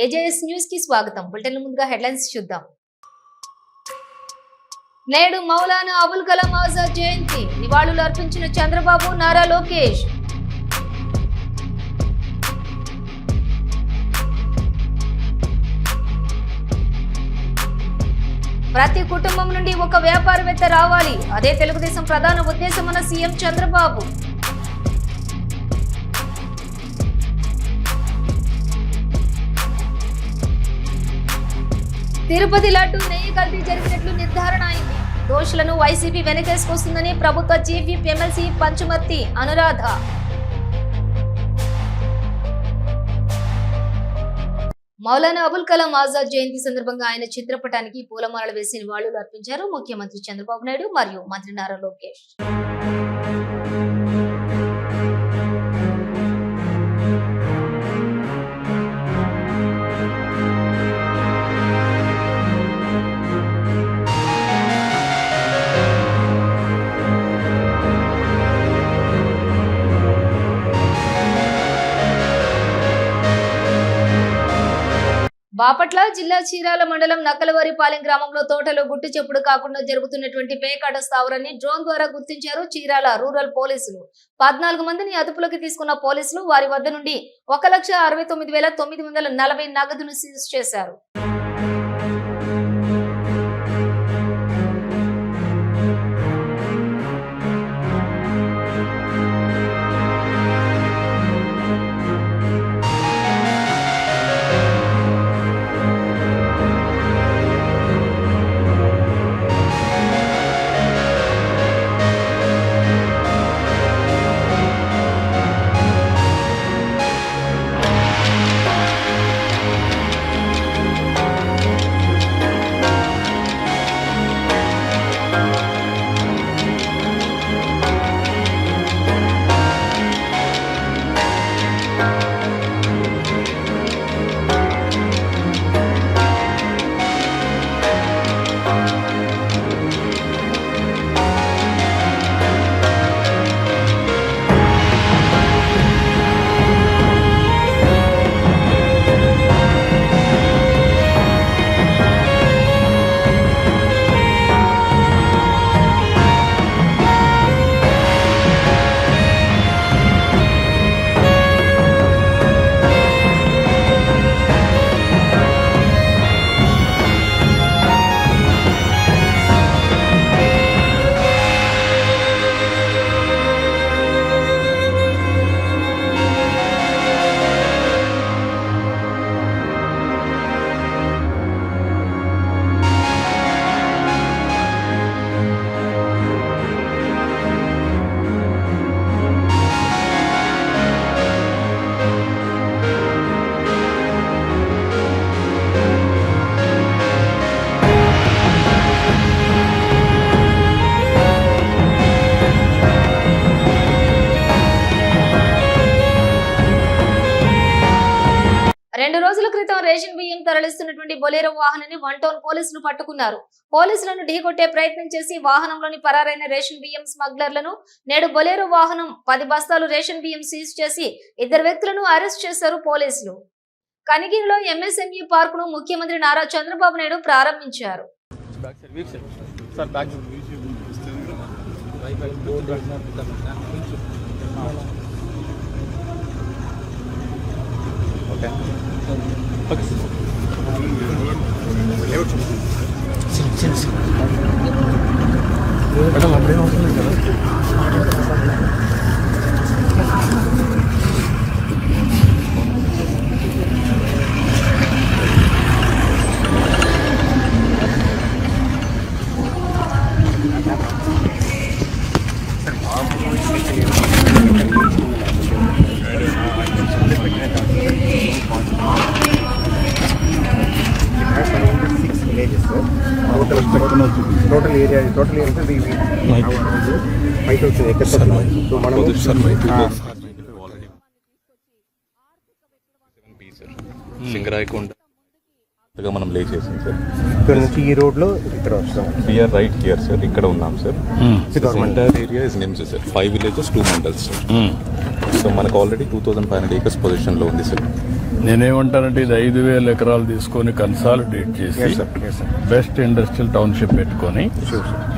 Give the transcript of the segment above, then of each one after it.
AJS news కి స్వాగతం. Bulletin ముందుగా హెడ్లైన్స్ చూద్దాం. నేడు మౌలానా అబుల్ కలాం ఆజాద్ జయంతి. నివాళులు అర్పించిన చంద్రబాబు, నారా లోకేష్. ప్రతి కుటుంబం నుండి ఒక వ్యాపారవేత్త రావాలి, అదే తెలుగుదేశం ప్రధాన ఉద్దేశమన్న సీఎం చంద్రబాబు. తిరుపతి లడ్డు నెయ్యి కల్తీ జరిగినట్లు నిర్ధారణ అయింది. దోషులను వైసీపీ వెనకేసుకొస్తుందని ప్రభుత్వ chief whip MLC Panchumarthi Anuradha. Maulana Abul Kalam Azad జయంతి సందర్భంగా ఆయన చిత్రపటానికి పూలమాలలు వేసి నివాళులు అర్పించారు ముఖ్యమంత్రి చంద్రబాబు నాయుడు మరియు మంత్రి నారా లోకేష్. బాపట్ల జిల్లా చీరాల మండలం నక్కలవారిపాలెం గ్రామంలో తోటలో గుట్టు చెప్పుడు కాకుండా జరుగుతున్నటువంటి పేకాట స్థావరాన్ని డ్రోన్ ద్వారా గుర్తించారు చీరాల రూరల్ పోలీసులు. 14 మందిని అదుపులోకి తీసుకున్న పోలీసులు వారి వద్ద నుండి 1,69,940 నగదును సీజ్ చేశారు. రెండు రోజుల క్రితం రేషన్ బియ్యం తరలిస్తున్నటువంటి బొలేరో వాహనాన్ని 1 టౌన్ పోలీసులు పట్టుకున్నారు. పోలీసులను ఢీకొట్టే ప్రయత్నం చేసి వాహనంలోని పరారైన రేషన్ బియ్యం స్మగ్లర్లను నేడు బొలేరో వాహనం 10 బస్తాలు రేషన్ బియ్యం సీజ్ చేసి 2 వ్యక్తులను అరెస్ట్ చేశారు పోలీసులు. కనిగిరిలో ఎంఎస్ఎంఈ పార్క్ ను ముఖ్యమంత్రి నారా చంద్రబాబు నాయుడు ప్రారంభించారు. Total area is 5,000 acres. So, Singaraikunda. మనం లే చేసాం సార్. ఇక్కడ నుంచి ఈ రోడ్లో ఇక్కడ వస్తాం. వీఆర్ రైట్ హియర్ సార్, ఇక్కడ ఉన్నాం sir. Entire area is NIMS sir, 5 villages 2 mandals sir. So మనకు ఆల్రెడీ 2500 acres పొజిషన్లో ఉంది సార్. నేనేమంటానంటే ఇది 5,000 ఎకరాలు తీసుకొని కన్సాలిడేట్ చేసి Yes, sir. Yes, sir. Best industrial township పెట్టుకొని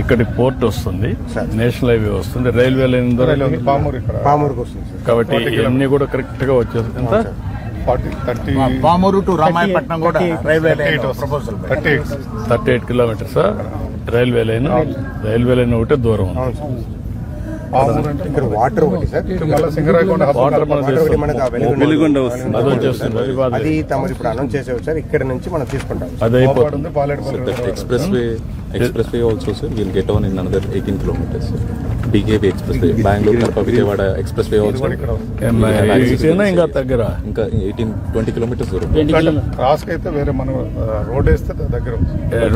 ఇక్కడ పోర్ట్ వస్తుంది, Sir. నేషనల్ హైవే వస్తుంది, రైల్వే లైన్ ద్వారా పామూరుకి వస్తుంది సార్. కాబట్టి ఇవన్నీ కూడా కరెక్ట్ గా వచ్చేస్తుంది. ఎంత 30 పామూరు టు రామాయపట్నం కూడా railway line proposal 38 kilometres railway line ఒకటే దూరం ఉంది. అవును సార్. ఇక్కడ వాటర్ ఒకటి సార్. వాటర్ మనం వాటర్ ఒకటి మనకు available వెలుగొండ వస్తుంది, అది వచ్చేస్తుంది. అది తమరు ఇప్పుడు అనౌన్స్ చేసేవి సార్. ఇక్కడ నుంచి మనం తీసుకుంటాం. అది అయిపోతుంది. So that expressway also sir will get on in another 18 kilometers sir. BKV expressway, Bangalore Karpa Vijayawada expressway also. ఇటేనా ఇంకా దగ్గర ఇంకా 18-20 kilometers దూరం. క్రాస్ అయితే వేరే మనం రోడ్ వేస్తే దగ్గర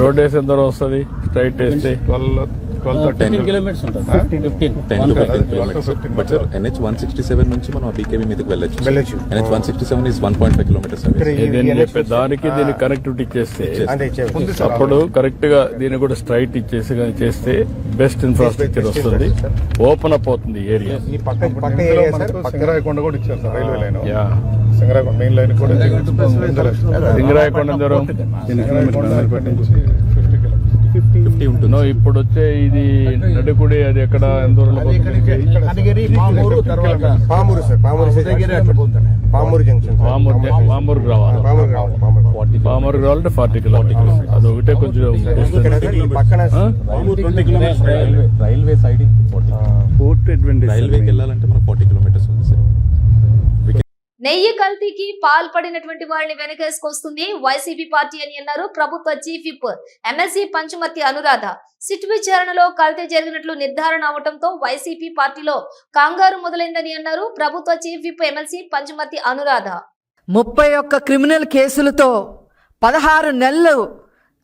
రోడ్ వేసి ఎంత వస్తుంది? స్ట్రైట్ వేస్తే 10 kilometers ఉంటుంది. 10 to 15 kilometers. But sir NH 167 నుంచి మనం ఆ BKV మీదకి వెళ్ళొచ్చు. NH 167 is 1.5 kilometers away. నేను చెప్పే దానికి దీనికి కనెక్టివిటీ ఇచ్చేస్తే అంటే ఇచ్చేవి. అప్పుడు కరెక్ట్ గా దీన్ని కూడా స్ట్రైట్ ఇచ్చేసి కానీ చేస్తే బెస్ట్ ఇన్ఫ్రాస్ట్రక్చర్ వస్తుంది, ఓపెన్ అప్ అవుతుంది ఏరియా. ఈ పక్క ఏరియా సార్. సింగరాయకొండ కూడా ఇచ్చారు sir railway line. Yeah Singarayakonda main line కూడా సింగరాయకొండ దూరం 50 ఉంటుంది. నో, ఇప్పుడు వచ్చే ఇది నడుకుడి అది ఎక్కడ ఎంత దూరంలో పోతుంది? కనగిరి పామూరు తర్వాత Pamuru sir. Pamuru junction sir. పామూరుకు రావాలి. పామూరుకు రావాలంటే 40 కిలోమీటర్స్. అది ఒకటే కొంచెం ఇక్కడ సార్ ఈ పక్కన రైల్వే సైడ్ రైల్వేకి వెళ్ళాలంటే మనకు 40 kilometers ఉంది సార్. నెయ్యి కల్తీకి పాల్పడినటువంటి వారిని వెనకేసుకొస్తుంది వైసీపీ పార్టీ అని అన్నారు ప్రభుత్వ chief whip MLC Panchumarthi Anuradha. SIT విచారణలో కల్తీ జరిగినట్లు నిర్ధారణ అవడంతో వైసీపీ పార్టీలో కంగారు మొదలైందని అన్నారు ప్రభుత్వ chief whip MLC Panchumarthi Anuradha. 31 criminal కేసులతో 16 నెలలు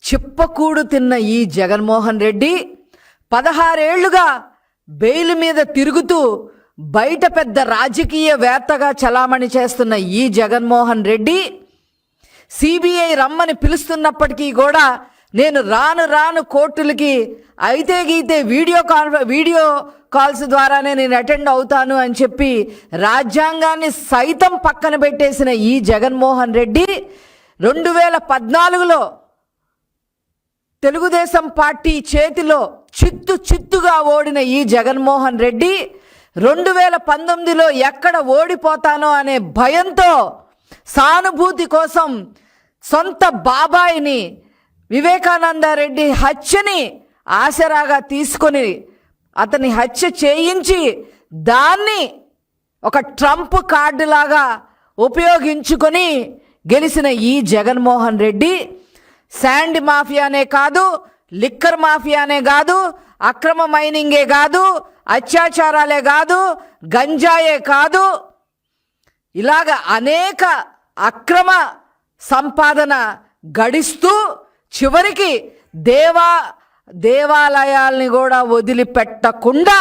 చిప్పకూడు తిన్న ఈ జగన్మోహన్ రెడ్డి 16 ఏళ్లుగా బెయిల్ మీద తిరుగుతూ బయట పెద్ద రాజకీయ వేత్తగా చలామణి చేస్తున్న ఈ జగన్మోహన్ రెడ్డి సిబిఐ రమ్మని పిలుస్తున్నప్పటికీ కూడా నేను రాను కోర్టులకి అయితే గీతే వీడియో కాల్స్ ద్వారానే నేను అటెండ్ అవుతాను అని చెప్పి రాజ్యాంగాన్ని సైతం పక్కన పెట్టేసిన ఈ జగన్మోహన్ రెడ్డి 2014లో తెలుగుదేశం పార్టీ చేతిలో చిత్తుగా ఓడిన ఈ జగన్మోహన్ రెడ్డి 2019లో ఎక్కడ ఓడిపోతానో అనే భయంతో సానుభూతి కోసం సొంత బాబాయిని వివేకానందరెడ్డి హత్యని ఆసరాగా తీసుకొని అతని హత్య చేయించి దాన్ని ఒక ట్రంప్ కార్డులాగా ఉపయోగించుకొని గెలిచిన ఈ జగన్మోహన్ రెడ్డి శాండ్ మాఫియానే కాదు, లిక్కర్ మాఫియానే కాదు, అక్రమ మైనింగే కాదు, అత్యాచారాలే కాదు, గంజాయే కాదు, ఇలాగ అనేక అక్రమ సంపాదన గడిస్తూ చివరికి దేవాలయాల్ని కూడా వదిలిపెట్టకుండా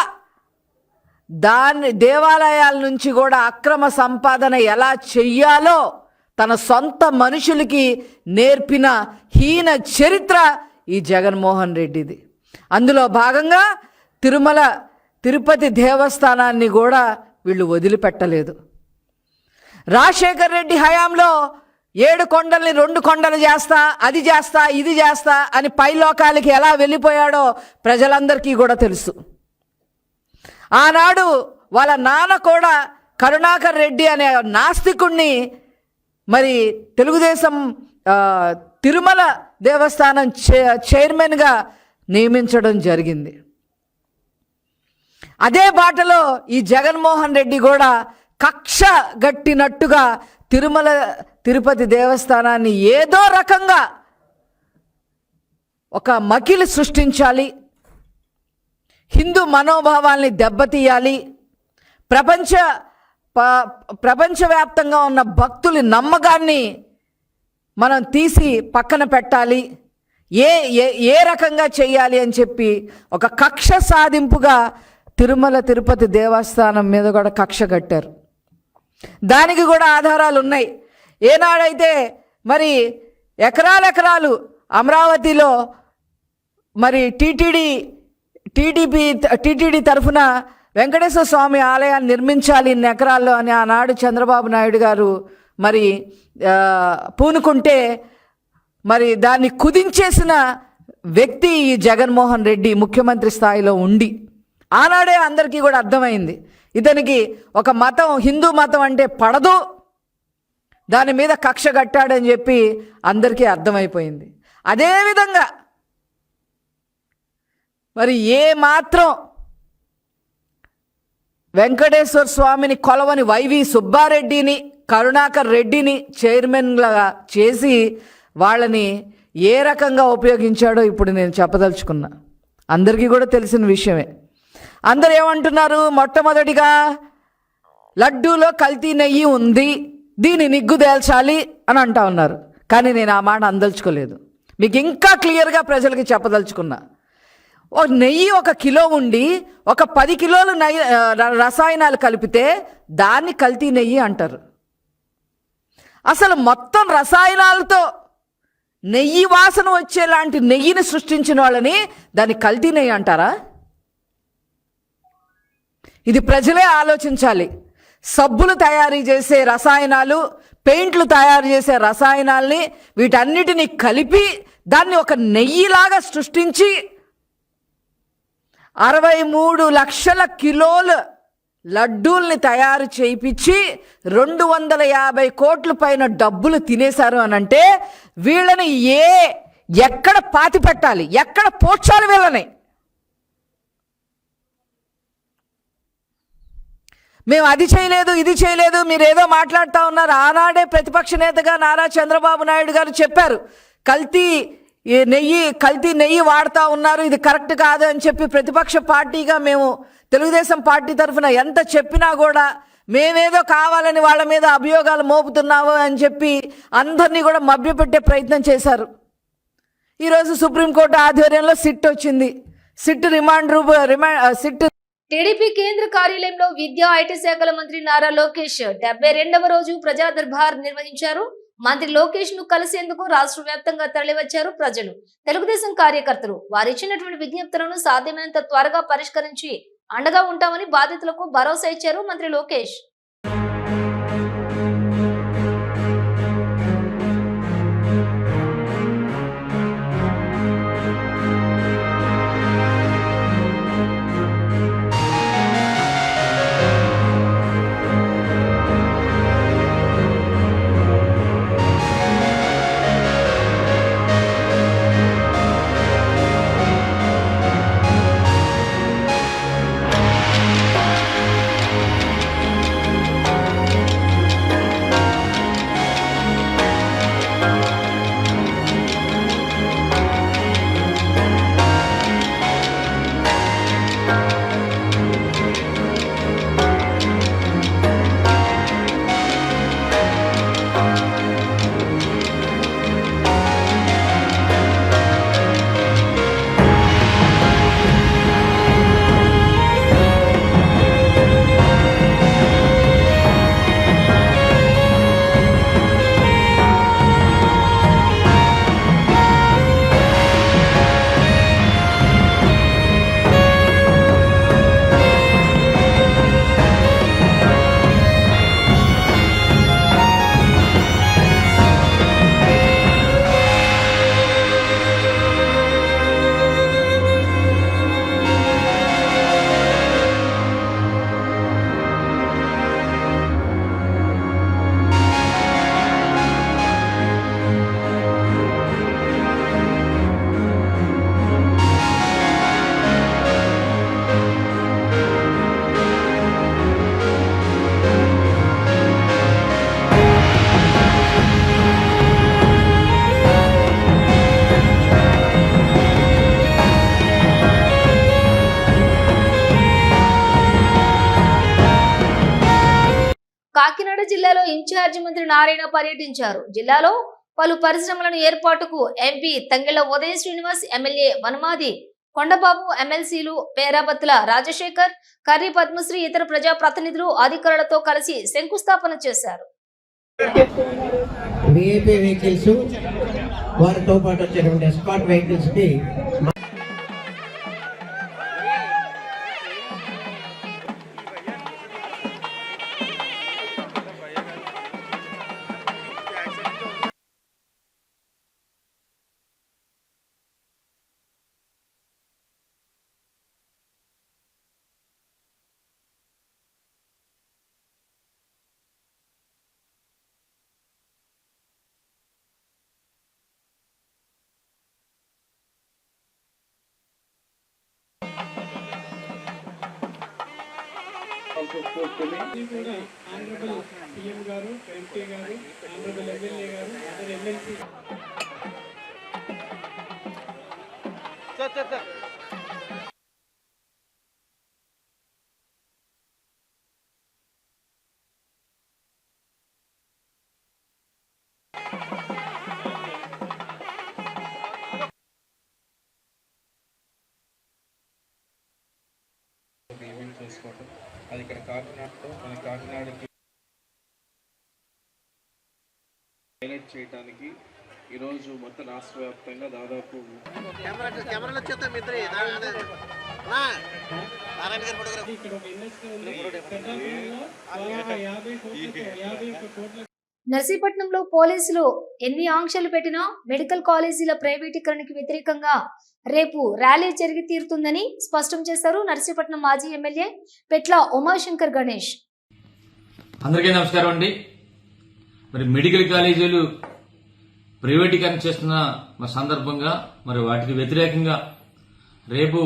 దేవాలయాల నుంచి కూడా అక్రమ సంపాదన ఎలా చెయ్యాలో తన సొంత మనుషులకి నేర్పిన హీన చరిత్ర ఈ జగన్మోహన్ రెడ్డిది. అందులో భాగంగా తిరుపతి దేవస్థానాన్ని కూడా వీళ్ళు వదిలిపెట్టలేదు. రాజశేఖర్ రెడ్డి హయాంలో 7 కొండల్ని 2 కొండలు చేస్తా, అది చేస్తా, ఇది చేస్తా అని పైలోకాలకి ఎలా వెళ్ళిపోయాడో ప్రజలందరికీ కూడా తెలుసు. ఆనాడు వాళ్ళ నాన్న కూడా కరుణాకర్ రెడ్డి అనే నాస్తికుణ్ణి మరి తెలుగుదేశం తిరుమల దేవస్థానం చైర్మన్గా నియమించడం జరిగింది. అదే బాటలో ఈ జగన్మోహన్ రెడ్డి కూడా కక్ష గట్టినట్టుగా తిరుపతి దేవస్థానాన్ని ఏదో రకంగా ఒక మకిలి సృష్టించాలి, హిందూ మనోభావాల్ని దెబ్బతీయాలి, ప్రపంచవ్యాప్తంగా ఉన్న భక్తుల నమ్మకాన్ని మనం తీసి పక్కన పెట్టాలి, ఏ రకంగా చేయాలి అని చెప్పి ఒక కక్ష సాధింపుగా తిరుపతి దేవస్థానం మీద కూడా కక్ష కట్టారు. దానికి కూడా ఆధారాలు ఉన్నాయి. ఏనాడైతే మరి ఎకరాలు అమరావతిలో మరి టీటీడీ తరఫున వెంకటేశ్వర స్వామి ఆలయాన్ని నిర్మించాలి ఇన్ని ఎకరాల్లో అని ఆనాడు చంద్రబాబు నాయుడు గారు మరి పూనుకుంటే మరి దాన్ని కుదించేసిన వ్యక్తి ఈ జగన్మోహన్ రెడ్డి ముఖ్యమంత్రి స్థాయిలో ఉండి. ఆనాడే అందరికీ కూడా అర్థమైంది ఇతనికి ఒక మతం, హిందూ మతం అంటే పడదు, దాని మీద కక్ష కట్టాడని చెప్పి అందరికీ అర్థమైపోయింది. అదేవిధంగా మరి ఏ మాత్రం వెంకటేశ్వర స్వామిని కొలవని వైవి సుబ్బారెడ్డిని, కరుణాకర్ రెడ్డిని చైర్మన్గా చేసి వాళ్ళని ఏ రకంగా ఉపయోగించాడో ఇప్పుడు నేను చెప్పదలుచుకున్నా. అందరికీ కూడా తెలిసిన విషయమే. అందరు ఏమంటున్నారు, మొట్టమొదటిగా లడ్డూలో కల్తీ నెయ్యి ఉంది, దీన్ని నిగ్గు తేల్చాలి అని అంటా ఉన్నారు. కానీ నేను ఆ మాట అందలుచుకోలేదు. మీకు ఇంకా క్లియర్గా ప్రజలకి చెప్పదలుచుకున్నా. ఒక నెయ్యి 1 కిలో ఉండి ఒక 10 కిలోలు రసాయనాలు కలిపితే దాన్ని కల్తీ నెయ్యి అంటారు. అసలు మొత్తం రసాయనాలతో నెయ్యి వాసన వచ్చేలాంటి నెయ్యిని సృష్టించిన వాళ్ళని దాన్ని కల్తీ నెయ్యి అంటారా? ఇది ప్రజలే ఆలోచించాలి. సబ్బులు తయారు చేసే రసాయనాలు, పెయింట్లు తయారు చేసే రసాయనాల్ని వీటన్నిటిని కలిపి దాన్ని ఒక నెయ్యిలాగా సృష్టించి 63 లక్షల కిలోల లడ్డూల్ని తయారు చేయించి 250 కోట్ల పైన డబ్బులు తినేశారు అనంటే వీళ్ళని ఎక్కడ పాతి పెట్టాలి, ఎక్కడ పోడ్చాలి వీళ్ళని? మేము అది చేయలేదు, ఇది చేయలేదు, మీరు ఏదో మాట్లాడుతూ ఉన్నారు. ఆనాడే ప్రతిపక్ష నేతగా నారా చంద్రబాబు నాయుడు గారు చెప్పారు, కల్తీ నెయ్యి వాడుతూ ఉన్నారు, ఇది కరెక్ట్ కాదు అని చెప్పి ప్రతిపక్ష పార్టీగా మేము తెలుగుదేశం పార్టీ తరఫున ఎంత చెప్పినా కూడా మేమేదో కావాలని వాళ్ళ మీద అభియోగాలు మోపుతున్నాము అని చెప్పి అందరినీ కూడా మభ్యపెట్టే ప్రయత్నం చేశారు. ఈరోజు సుప్రీంకోర్టు ఆధ్వర్యంలో సిట్ వచ్చింది. సిట్ టీడీపీ కేంద్ర కార్యాలయంలో విద్యా ఐటీ శాఖల మంత్రి నారా లోకేష్ 72వ రోజు ప్రజా దర్బార్ నిర్వహించారు. మంత్రి లోకేష్ ను కలిసేందుకు రాష్ట్ర వ్యాప్తంగా తరలివచ్చారు ప్రజలు, తెలుగుదేశం కార్యకర్తలు. వారిచ్చినటువంటి విజ్ఞప్తులను సాధ్యమైనంత త్వరగా పరిష్కరించి అండగా ఉంటామని బాధితులకు భరోసా ఇచ్చారు మంత్రి లోకేష్. కాకినాడ జిల్లాలో ఇన్ఛార్జి మంత్రి నారాయణ పర్యటించారు. జిల్లాలో పలు పరిశ్రమలను ఏర్పాటుకు ఎంపీ తంగెళ్ల ఉదయ శ్రీనివాస్, ఎమ్మెల్యే వనమాది కొండబాబు, ఎమ్మెల్సీలు పేరాబత్తుల రాజశేఖర్, కర్రీ పద్మశ్రీ, ఇతర ప్రజా ప్రతినిధులు అధికారులతో కలిసి శంకుస్థాపన చేశారు. వారితో పాటు వచ్చినటువంటి ఎస్కాట్ వెహికల్స్ కి చేసుకోవటం అది ఇక్కడ కాకినాడతో మన కాకినాడకి హైలైట్ చేయడానికి ఈరోజు మొత్తం రాష్ట్ర వ్యాప్తంగా దాదాపు ఇక్కడ ఒక ఇండస్ట్రీ ఉంది. నర్సీపట్నంలో పోలీసులు ఎన్ని ఆంక్షలు పెట్టినా మెడికల్ కాలేజీల ప్రైవేటీకరణకి వ్యతిరేకంగా రేపు ర్యాలీ జరిగి తీరుతుందని స్పష్టం చేశారు నర్సీపట్నం మాజీ ఎమ్మెల్యే పెట్ల ఉమాశంకర్ గణేష్. అందరికీ నమస్కారం అండి. మరి మెడికల్ కాలేజీలు ప్రైవేటీకరణ చేస్తున్న సందర్భంగా మరి వాటికి వ్యతిరేకంగా రేపు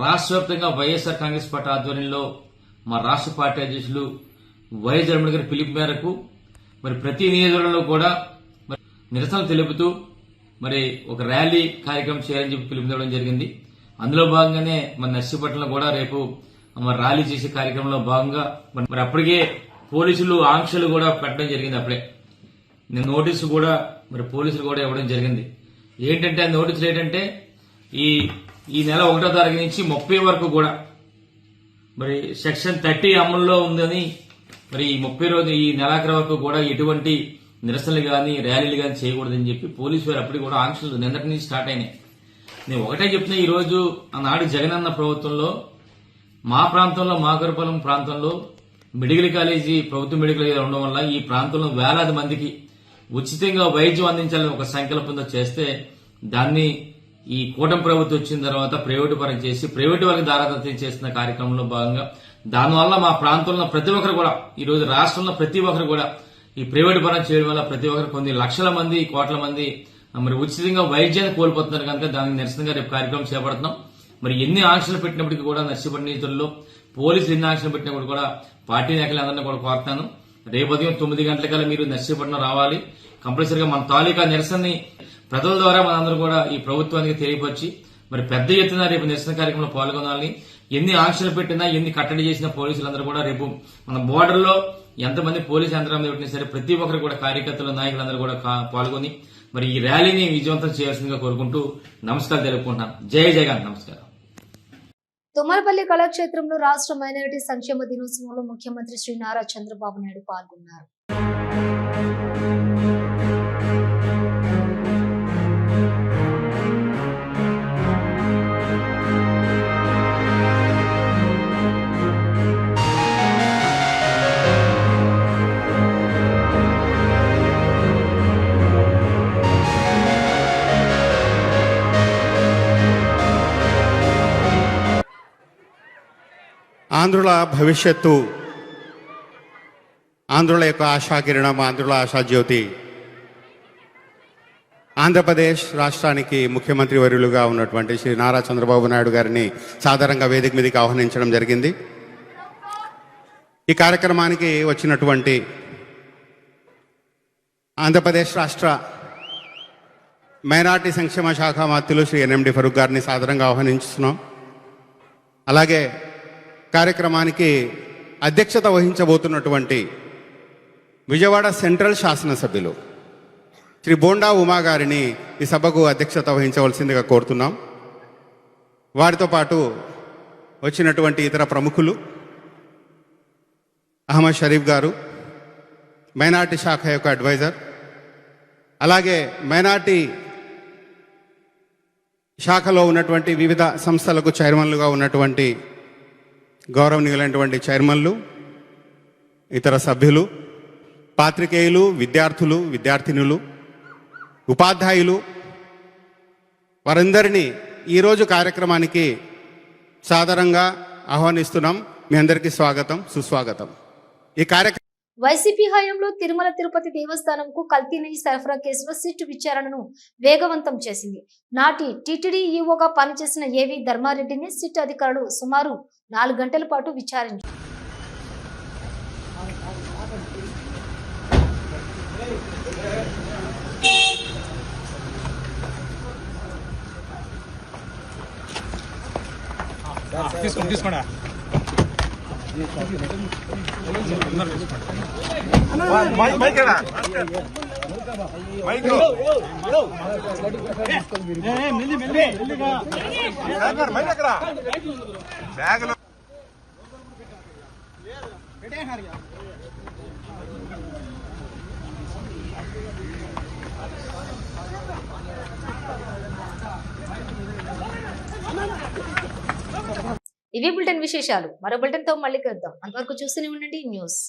రాష్ట్ర వ్యాప్తంగా వైఎస్ఆర్ కాంగ్రెస్ పార్టీ ఆధ్వర్యంలో మా రాష్ట్ర పార్టీ అధ్యక్షులు వైఎస్ జగన్మోహన్ గారి పిలుపు మేరకు మరి ప్రతి నియోజకవర్గంలో కూడా నిరసనలు తెలుపుతూ మరి ఒక ర్యాలీ కార్యక్రమం చేయాలని చెప్పి పిలుపునివ్వడం జరిగింది. అందులో భాగంగానే మన నర్సీపట్నంలో కూడా రేపు మరి ర్యాలీ చేసే కార్యక్రమంలో భాగంగా మరి అప్పటికే పోలీసులు ఆంక్షలు కూడా పెట్టడం జరిగింది. అప్పుడే నేను నోటీసు కూడా మరి పోలీసులు కూడా ఇవ్వడం జరిగింది. ఏంటంటే ఆ నోటీసులు ఏంటంటే ఈ నెల 1వ తారీఖు నుంచి 30 వరకు కూడా మరి సెక్షన్ 30 అమల్లో ఉందని మరి ఈ 30 రోజు ఈ నెలాఖరు వరకు కూడా ఎటువంటి నిరసనలు గాని ర్యాలీలు గాని చేయకూడదని చెప్పి పోలీసు వారు అప్పటికి కూడా ఆంక్షలు నిన్నటి నుంచి స్టార్ట్ అయినాయి. నేను ఒకటే చెప్తున్నా, ఈ రోజు ఆనాడు జగనన్న ప్రభుత్వంలో మా ప్రాంతంలో మాకరపాలెం ప్రాంతంలో మెడికల్ కాలేజీ ప్రభుత్వ మెడికల్ కాలేజీ ఉండడం వల్ల ఈ ప్రాంతంలో వేలాది మందికి ఉచితంగా వైద్యం అందించాలని ఒక సంకల్పంతో చేస్తే దాన్ని ఈ కూటమి ప్రభుత్వం వచ్చిన తర్వాత ప్రైవేటు పరం చేసి ప్రైవేటు వారికి దారాదత్తం చేస్తున్న కార్యక్రమంలో భాగంగా దానివల్ల మా ప్రాంతంలో ప్రతి ఒక్కరు కూడా ఈ రోజు రాష్ట్రంలో ప్రతి ఒక్కరు కూడా ఈ ప్రైవేటు పరం చేయడం వల్ల ప్రతి ఒక్కరు కొన్ని లక్షల మంది కోట్ల మంది మరి ఉచితంగా వైద్యాన్ని కోల్పోతున్నారు కనుక దానికి నిరసనగా రేపు కార్యక్రమం చేపడుతున్నాం. మరి ఎన్ని ఆంక్షలు పెట్టినప్పటికీ కూడా నర్సీపట్నం నియోజకవర్గంలో పోలీసులు ఎన్ని ఆంక్షలు పెట్టినప్పుడు కూడా పార్టీ నాయకులందరినీ కూడా కోరుతాను, రేపు ఉదయం 9 గంటలకల్లా మీరు నర్సీపట్నం రావాలి. కంపల్సరీగా మన తాలూకా నిరసనని ప్రజల ద్వారా మనందరూ కూడా ఈ ప్రభుత్వానికి తెలియపరిచి మరి పెద్ద ఎత్తున రేపు నిరసన కార్యక్రమంలో పాల్గొనాలని. ఎన్ని ఆంక్షలు పెట్టినా ఎన్ని కట్టడి చేసిన పోలీసులందరూ కూడా రేపు మన బోర్డర్ లో ఎంతమంది పోలీసు యంత్రాంగం పెట్టినా సరే ప్రతి ఒక్కరు కూడా కార్యకర్తలు నాయకులందరూ కూడా పాల్గొని మరి ఈ ర్యాలీని విజయవంతం చేయాల్సిందిగా కోరుకుంటూ నమస్కారం తెలుపుకుంటున్నాను. జై జగన్. నమస్కారం. తుమ్మలపల్లి కళాక్షేత్రంలో రాష్ట్ర మైనారిటీ సంక్షేమ దినోత్సవంలో ముఖ్యమంత్రి శ్రీ నారా చంద్రబాబు నాయుడు పాల్గొన్నారు. ఆంధ్రుల భవిష్యత్తు, ఆంధ్రుల యొక్క ఆశాకిరణం, ఆంధ్రుల ఆశాజ్యోతి ఆంధ్రప్రదేశ్ రాష్ట్రానికి ముఖ్యమంత్రి వర్యులుగా ఉన్నటువంటి శ్రీ నారా చంద్రబాబు నాయుడు గారిని సాధారణంగా వేదిక మీదకి ఆహ్వానించడం జరిగింది. ఈ కార్యక్రమానికి వచ్చినటువంటి ఆంధ్రప్రదేశ్ రాష్ట్ర మైనార్టీ సంక్షేమ శాఖ మంత్రులు శ్రీ ఎన్ఎండి ఫరూక్ గారిని సాధారణంగా ఆహ్వానిస్తున్నాం. అలాగే కార్యక్రమానికి అధ్యక్షత వహించబోతున్నటువంటి విజయవాడ సెంట్రల్ శాసనసభ్యులు శ్రీ బోండా ఉమా గారిని ఈ సభకు అధ్యక్షత వహించవలసిందిగా కోరుతున్నాం. వారితో పాటు వచ్చినటువంటి ఇతర ప్రముఖులు అహ్మద్ షరీఫ్ గారు, మైనార్టీ శాఖ యొక్క అడ్వైజర్, అలాగే మైనార్టీ శాఖలో ఉన్నటువంటి వివిధ సంస్థలకు చైర్మన్లుగా ఉన్నటువంటి గౌరవనీయులైనటువంటి చైర్మన్లు, ఇతర సభ్యులు, పాత్రికేయులు, విద్యార్థులు, విద్యార్థినులు, ఉపాధ్యాయులు, వారందరినీ ఈరోజు కార్యక్రమానికి సాదరంగా ఆహ్వానిస్తున్నాం. మీ అందరికీ స్వాగతం, సుస్వాగతం. ఈ కార్యక్రమం వైసీపీ హయాంలో తిరుమల తిరుపతి దేవస్థానంకు కల్తీ నెయ్యి సరఫరా కేసులో సిట్ విచారణను వేగవంతం చేసింది. నాటి టీటీడీ ఈవోగా పనిచేసిన ఏవి ధర్మారెడ్డిని సిట్ అధికారులు సుమారు 4 గంటల పాటు విచారించారు. తీసుకోండి. ఇవి బులెటిన్ విశేషాలు. మరో బులెటిన్ తో మళ్ళీ కలుద్దాం. అంతవరకు చూస్తూనే ఉండండి న్యూస్.